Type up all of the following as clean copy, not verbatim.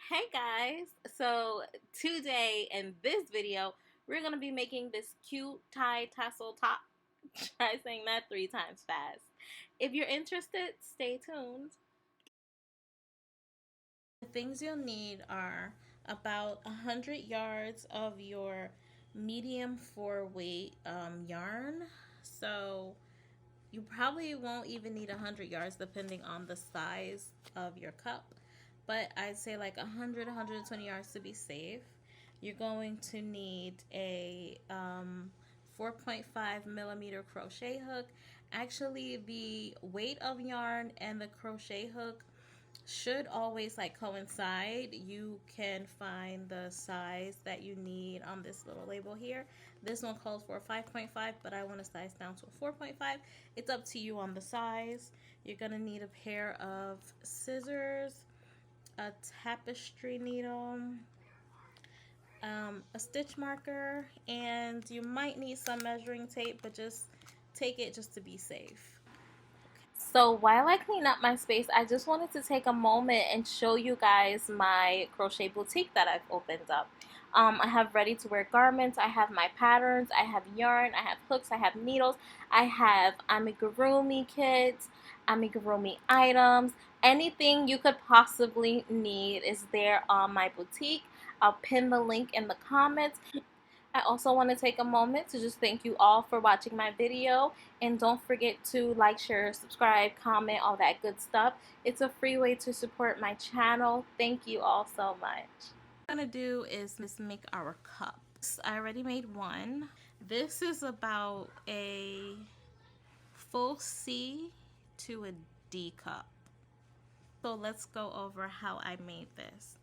Hey guys, so today in this video we're going to be making this cute tie tassel top. Try saying that 3 times fast. If you're interested, stay tuned. The things you'll need are about 100 yards of your medium 4-weight yarn. So you probably won't even need 100 yards depending on the size of your cup, but I'd say like 100, 120 yards to be safe. You're going to need a 4.5 millimeter crochet hook. Actually, the weight of yarn and the crochet hook should always like coincide. You can find the size that you need on this little label here. This one calls for 5.5, but I want to size down to a 4.5. It's up to you on the size. You're gonna need a pair of scissors, a tapestry needle, a stitch marker, and you might need some measuring tape, but just take it just to be safe. So while I clean up my space, I just wanted to take a moment and show you guys my crochet boutique that I've opened up. I have ready to wear garments, I have my patterns, I have yarn, I have hooks, I have needles, I have amigurumi kits, amigurumi items. Anything you could possibly need is there on my boutique. I'll pin the link in the comments. I also want to take a moment to just thank you all for watching my video, and don't forget to like, share, subscribe, comment, all that good stuff. It's a free way to support my channel. Thank you all so much. What I'm going to do is make our cups. I already made one. This is about a full C to a D cup. So let's go over how I made this.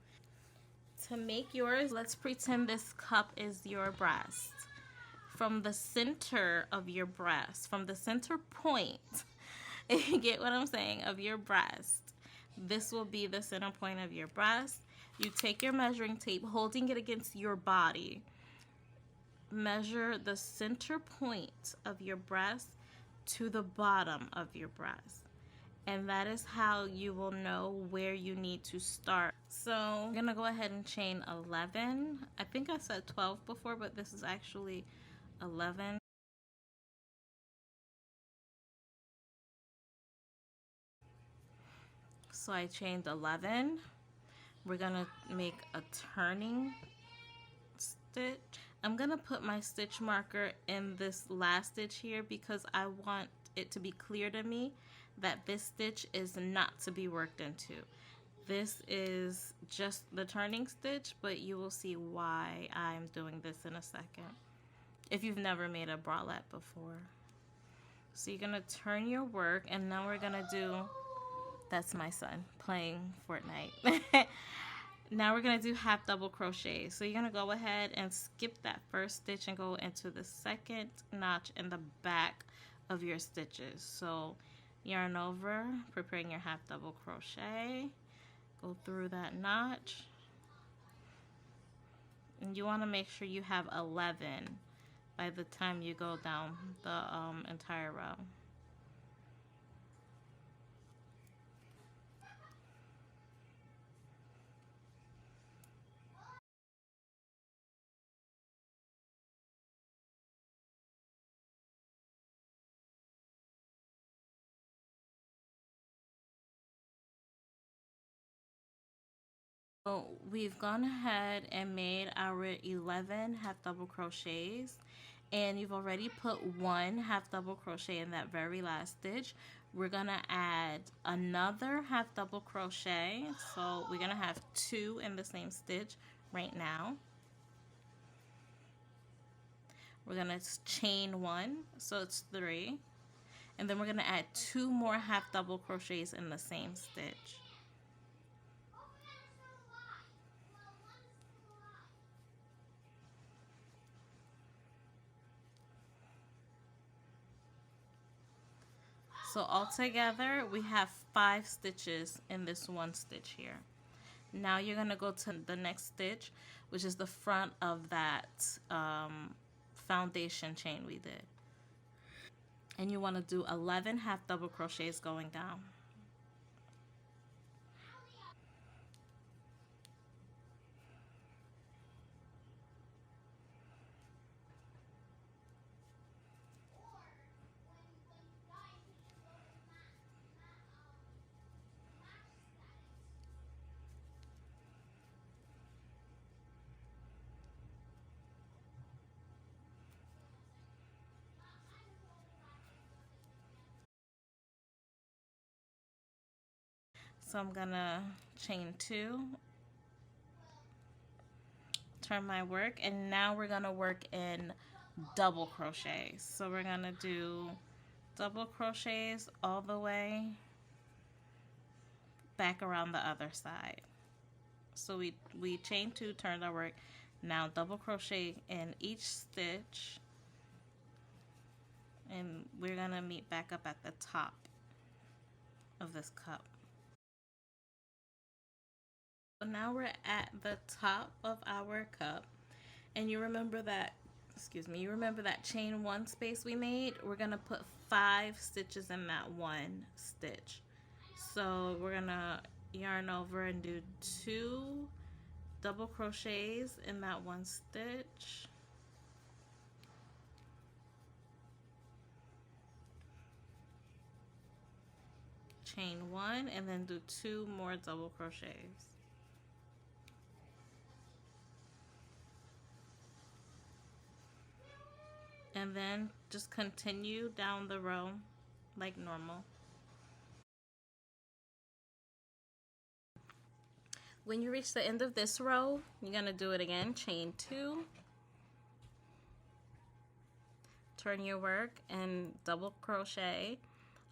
To make yours, let's pretend this cup is your breast. From the center of your breast, from the center point, if you get what I'm saying, of your breast, this will be the center point of your breast. You take your measuring tape, holding it against your body. Measure the center point of your breast to the bottom of your breast. And that is how you will know where you need to start. So I'm gonna go ahead and chain 11. I think I said 12 before, but this is actually 11. So I chained 11. We're gonna make a turning stitch. I'm gonna put my stitch marker in this last stitch here because I want it to be clear to me that this stitch is not to be worked into. This is just the turning stitch, but you will see why I'm doing this in a second if you've never made a bralette before. So you're gonna turn your work, and now we're gonna do, that's my son playing Fortnite. Now we're gonna do half double crochet. So you're gonna go ahead and skip that first stitch and go into the second notch in the back of your stitches. So yarn over, preparing your half double crochet, go through that notch, and you want to make sure you have 11 by the time you go down the entire row. So we've gone ahead and made our 11 half double crochets, and you've already put one half double crochet in that very last stitch. We're gonna add another half double crochet, so we're gonna have 2 in the same stitch right now. We're gonna chain 1, so it's 3, and then we're gonna add 2 more half double crochets in the same stitch. So altogether we have 5 stitches in this one stitch here. Now you're gonna go to the next stitch, which is the front of that foundation chain we did. And you wanna do 11 half double crochets going down. So I'm gonna chain 2, turn my work, and now we're gonna work in double crochets. So we're gonna do double crochets all the way back around the other side. So we chain 2, turned our work, now double crochet in each stitch, and we're gonna meet back up at the top of this cup. So now we're at the top of our cup, and you remember that, you remember that chain 1 space we made? We're gonna put 5 stitches in that 1 stitch. So we're gonna yarn over and do 2 double crochets in that 1 stitch. Chain 1 and then do 2 more double crochets. And then just continue down the row like normal. When you reach the end of this row, you're gonna do it again, chain 2, turn your work and double crochet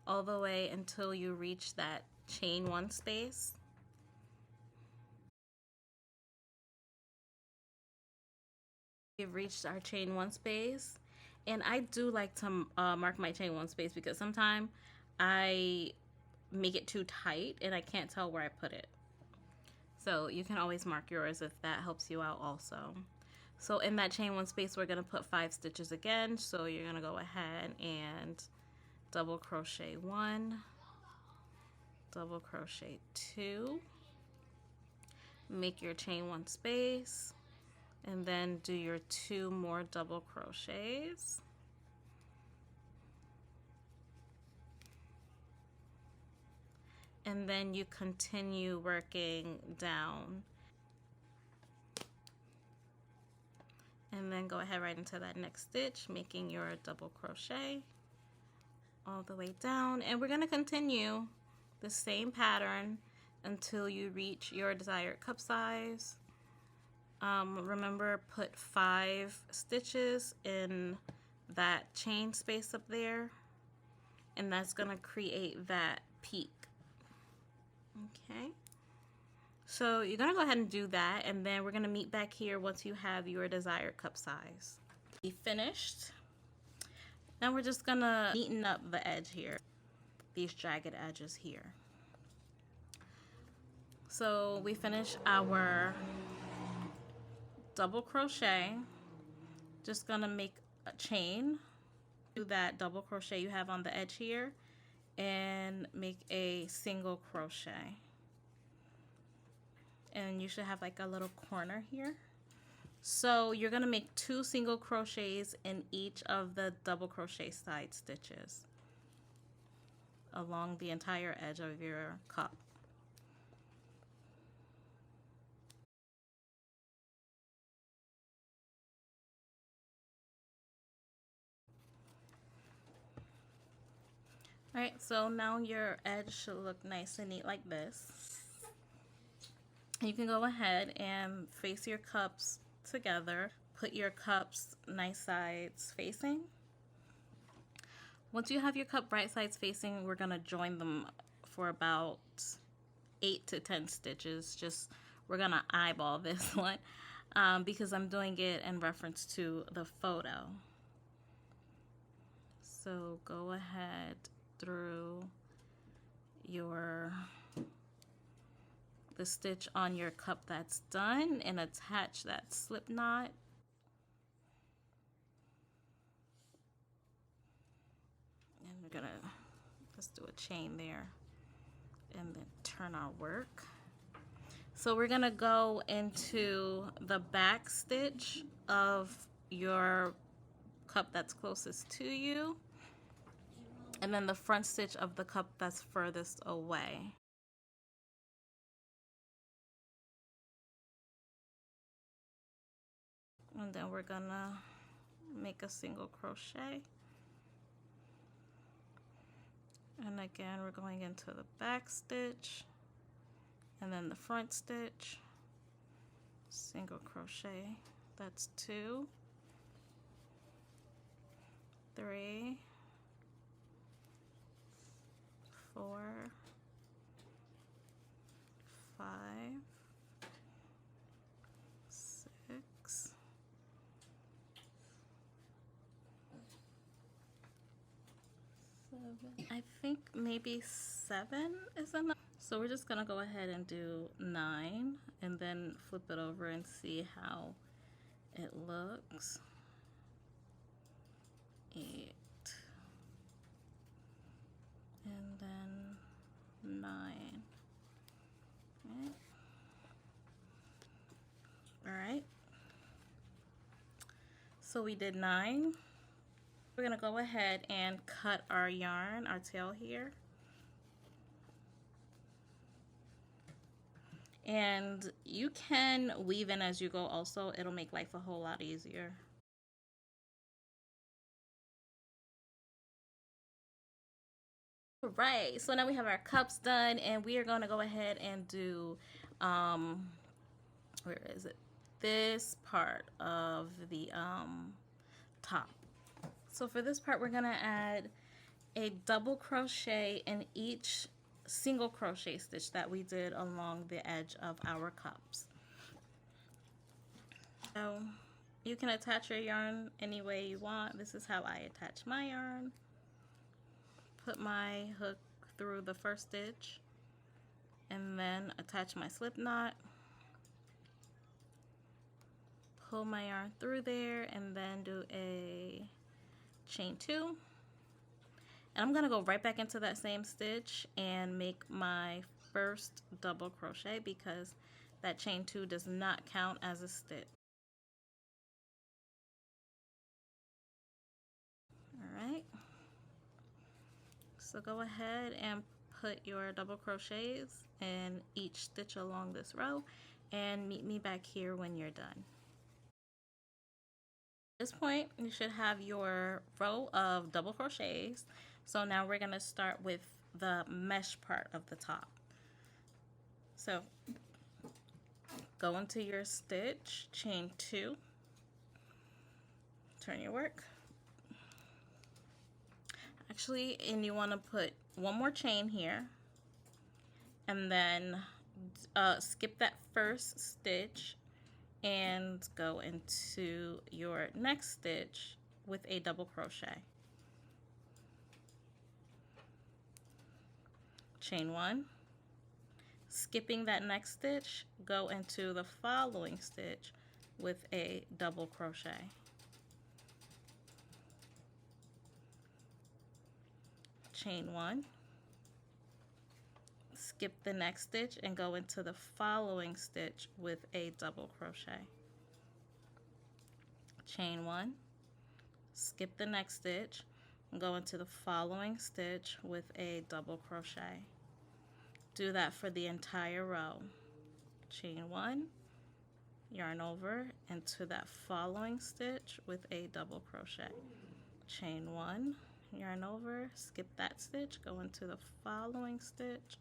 all the way until you reach that chain 1 space. We've reached our chain 1 space, and I do like to mark my chain 1 space because sometimes I make it too tight and I can't tell where I put it. So you can always mark yours if that helps you out also. So in that chain 1 space, we're gonna put 5 stitches again. So you're gonna go ahead and double crochet 1, double crochet 2, make your chain 1 space, and then do your 2 more double crochets. And then you continue working down. And then go ahead right into that next stitch, making your double crochet all the way down. And we're gonna continue the same pattern until you reach your desired cup size. Remember, put 5 stitches in that chain space up there, and that's gonna create that peak. Okay, so you're gonna go ahead and do that, and then we're gonna meet back here once you have your desired cup size. We finished. Now we're just gonna neaten up the edge here, these jagged edges here. So we finished our double crochet. Just gonna make a chain, do that double crochet you have on the edge here, and make a single crochet. And you should have like a little corner here. So you're gonna make 2 single crochets in each of the double crochet side stitches along the entire edge of your cup. Alright, so now your edge should look nice and neat like this. You can go ahead and face your cups together. Put your cups nice sides facing. Once you have your cup right sides facing, we're going to join them for about 8 to 10 stitches. We're going to eyeball this one because I'm doing it in reference to the photo. So go ahead through the stitch on your cup that's done and attach that slip knot. And we're gonna just do a chain there and then turn our work. So we're gonna go into the back stitch of your cup that's closest to you, and then the front stitch of the cup that's furthest away. And then we're gonna make a single crochet. And again, we're going into the back stitch and then the front stitch, single crochet. That's 2, 3, 4, 5, 6, 7. I think maybe 7 is enough. So we're just gonna go ahead and do 9 and then flip it over and see how it looks. 8 and then 9. Right. All right. So we did 9. We're gonna go ahead and cut our yarn, our tail here. And you can weave in as you go also. It'll make life a whole lot easier. Right, so now we have our cups done, and we are going to go ahead and do where is it, this part of the top. So for this part, we're going to add a double crochet in each single crochet stitch that we did along the edge of our cups. So you can attach your yarn any way you want. This is how I attach my yarn. Put my hook through the first stitch and then attach my slip knot, pull my yarn through there, and then do a chain 2. And I'm gonna go right back into that same stitch and make my first double crochet because that chain 2 does not count as a stitch. All right, so go ahead and put your double crochets in each stitch along this row and meet me back here when you're done. At this point, you should have your row of double crochets. So now we're going to start with the mesh part of the top. So go into your stitch, chain 2, turn your work. Actually, and you want to put one more chain here, and then skip that first stitch and go into your next stitch with a double crochet. Chain 1, skipping that next stitch, go into the following stitch with a double crochet. Chain 1, skip the next stitch and go into the following stitch with a double crochet. Chain 1, skip the next stitch and go into the following stitch with a double crochet. Do that for the entire row. Chain 1, yarn over into that following stitch with a double crochet. Chain 1, yarn over, skip that stitch, go into the following stitch.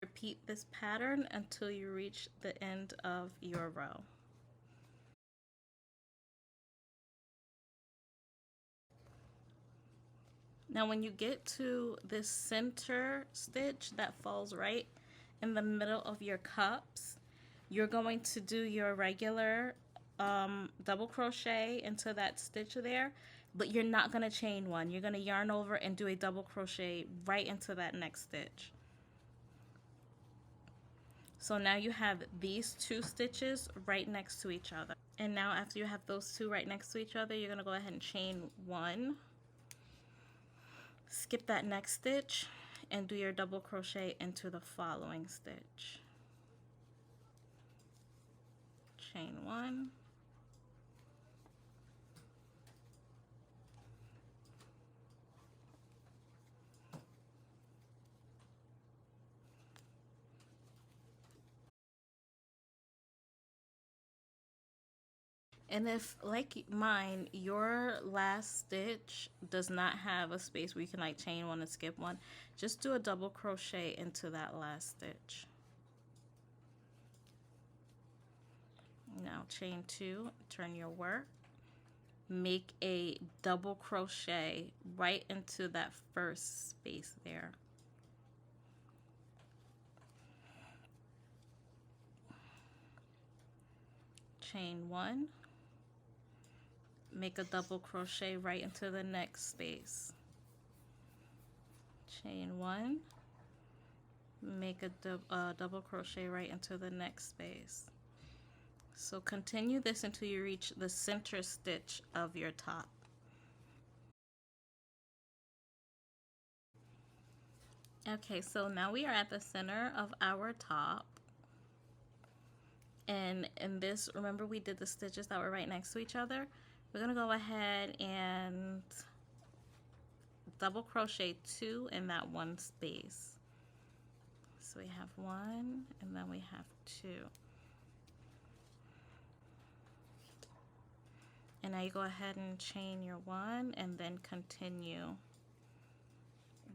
Repeat this pattern until you reach the end of your row. Now when you get to this center stitch that falls right in the middle of your cups, you're going to do your regular double crochet into that stitch there, but you're not going to chain one. You're going to yarn over and do a double crochet right into that next stitch. So now you have these 2 stitches right next to each other. And now after you have those 2 right next to each other, you're going to go ahead and chain 1. Skip that next stitch and do your double crochet into the following stitch. Chain 1. And if, like mine, your last stitch does not have a space where you can like chain one and skip one, just do a double crochet into that last stitch. Now chain two, turn your work, make a double crochet right into that first space there. Chain one, make a double crochet right into the next space. Chain one, make a double crochet right into the next space. So continue this until you reach the center stitch of your top. Okay, so now we are at the center of our top. And in this, remember we did the stitches that were right next to each other? We're gonna go ahead and double crochet two in that one space. So we have one and then we have two. And now you go ahead and chain your one and then continue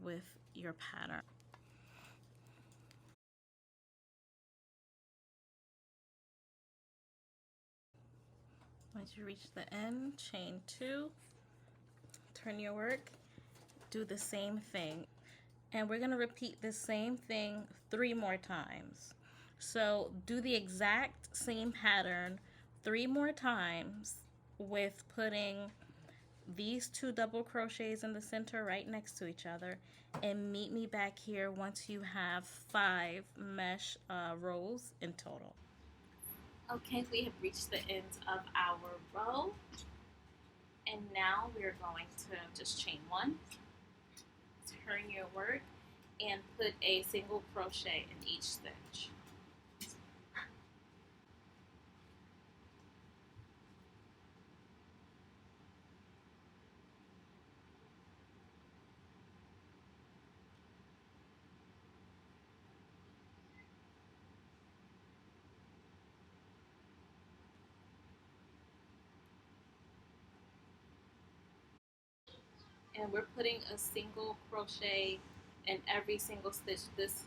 with your pattern. Once you reach the end, chain two, turn your work, do the same thing. And we're gonna repeat the same thing 3 more times. So do the exact same pattern 3 more times with putting these 2 double crochets in the center right next to each other, and meet me back here once you have 5 mesh rows in total. Okay, we have reached the end of our row, and now we're going to just chain one, turn your work, and put a single crochet in each stitch. And we're putting a single crochet in every single stitch. This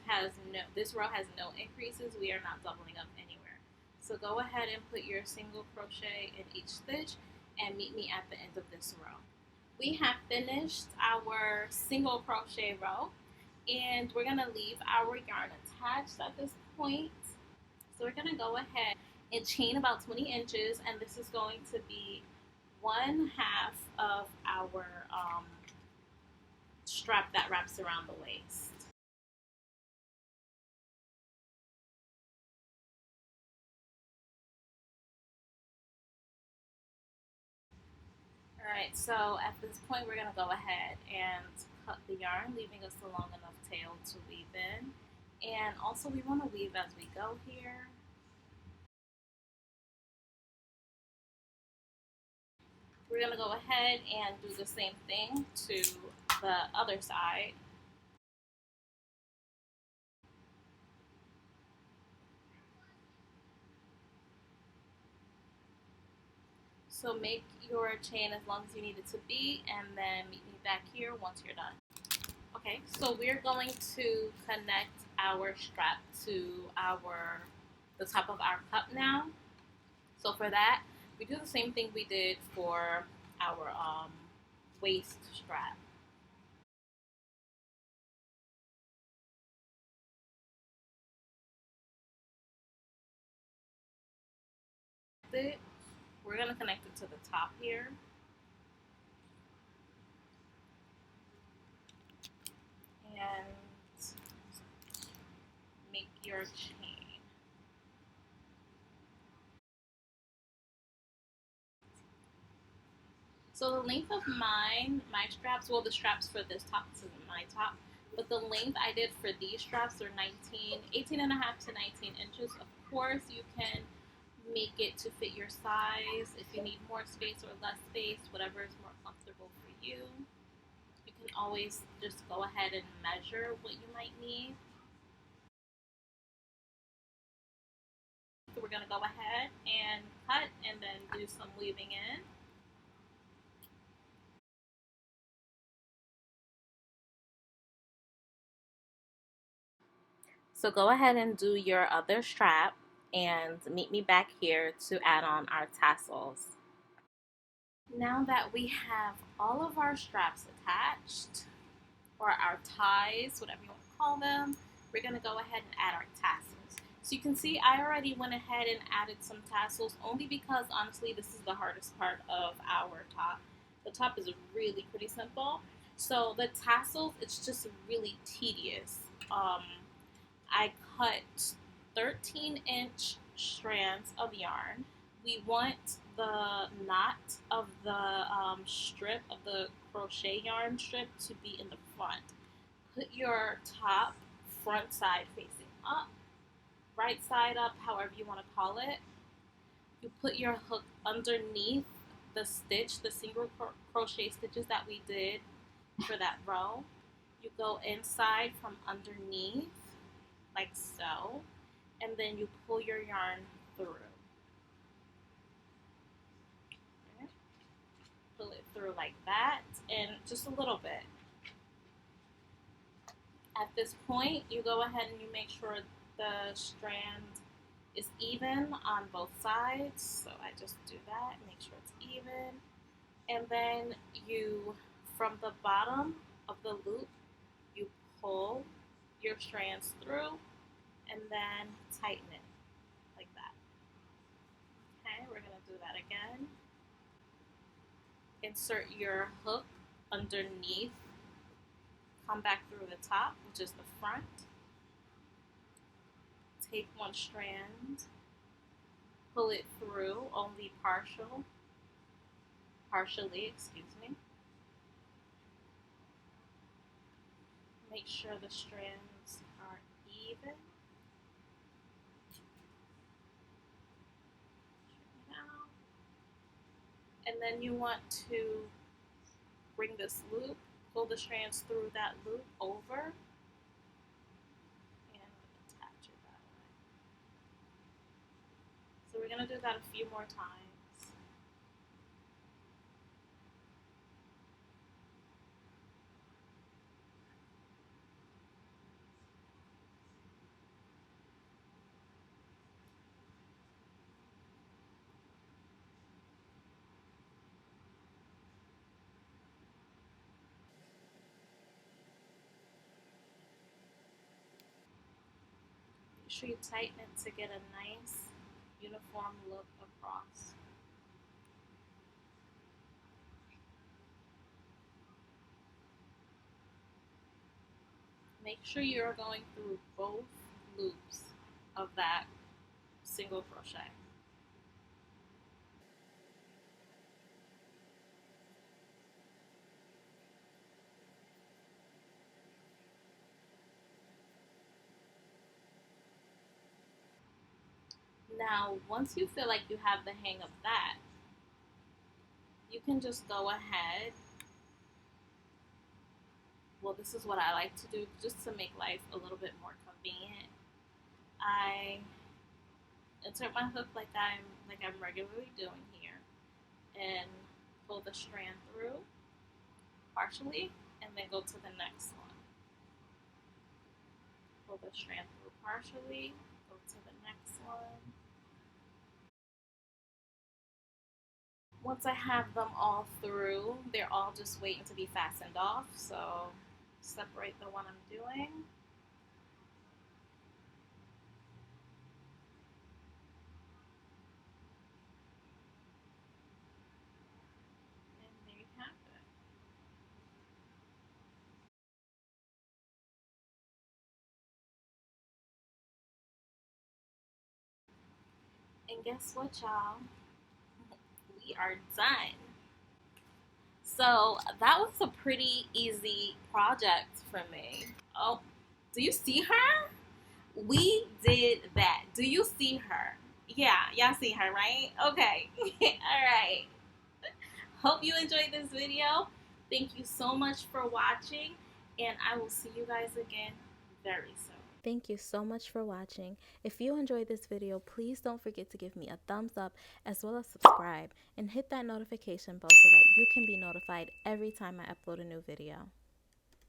row has no increases. We are not doubling up anywhere. So go ahead and put your single crochet in each stitch and meet me at the end of this row. We have finished our single crochet row, and we're gonna leave our yarn attached at this point. So we're gonna go ahead and chain about 20 inches, and this is going to be 1/2 of our strap that wraps around the waist. Alright, so at this point we're going to go ahead and cut the yarn, leaving us a long enough tail to weave in. And also we want to weave as we go here. We're going to go ahead and do the same thing to the other side. So make your chain as long as you need it to be, and then meet me back here once you're done. Okay, so we're going to connect our strap to the top of our cup now. So for that, we do the same thing we did for our waist strap. We're going to connect it to the top here. And make your chain. So the length of my straps, well, the straps for this top, this isn't my top, but the length I did for these straps are 18 and a half to 19 inches. Of course, you can make it to fit your size if you need more space or less space, whatever is more comfortable for you. You can always just go ahead and measure what you might need. So we're going to go ahead and cut and then do some weaving in. So go ahead and do your other strap and meet me back here to add on our tassels. Now that we have all of our straps attached, or our ties, whatever you want to call them, we're going to go ahead and add our tassels. So you can see I already went ahead and added some tassels only because honestly this is the hardest part of our top. The top is really pretty simple. So the tassels, it's just really tedious. I cut 13-inch strands of yarn. We want the knot of the strip of the crochet yarn strip to be in the front. Put your top front side facing up, right side up, however you want to call it. You put your hook underneath the stitch, the single crochet stitches that we did for that row. You go inside from underneath like so, and then you pull your yarn through. Okay. Pull it through like that, and just a little bit. At this point, you go ahead and you make sure the strand is even on both sides. So I just do that, make sure it's even. And then you, from the bottom of the loop, you pull your strands through and then tighten it like that. Okay, we're gonna do that again. Insert your hook underneath, come back through the top, which is the front. Take one strand, pull it through only partially, excuse me. Make sure the strands are even. And then you want to bring this loop, pull the strands through that loop over, and attach it that way. So we're going to do that a few more times. Make sure you tighten it to get a nice uniform look across. Make sure you're going through both loops of that single crochet. Now, once you feel like you have the hang of that, you can just go ahead. Well, this is what I like to do just to make life a little bit more convenient. I insert my hook like I'm regularly doing here, and pull the strand through partially, and then go to the next one. Pull the strand through partially, go to the next one. Once I have them all through, they're all just waiting to be fastened off. So separate the one I'm doing. And there you have it. And guess what, y'all? We are done. So that was a pretty easy project for me. Oh, do you see her? We did that. Do you see her? Yeah, y'all see her, right? Okay. All right. Hope you enjoyed this video. Thank you so much for watching, and I will see you guys again very soon. Thank you so much for watching. If you enjoyed this video, please don't forget to give me a thumbs up as well as subscribe and hit that notification bell so that you can be notified every time I upload a new video.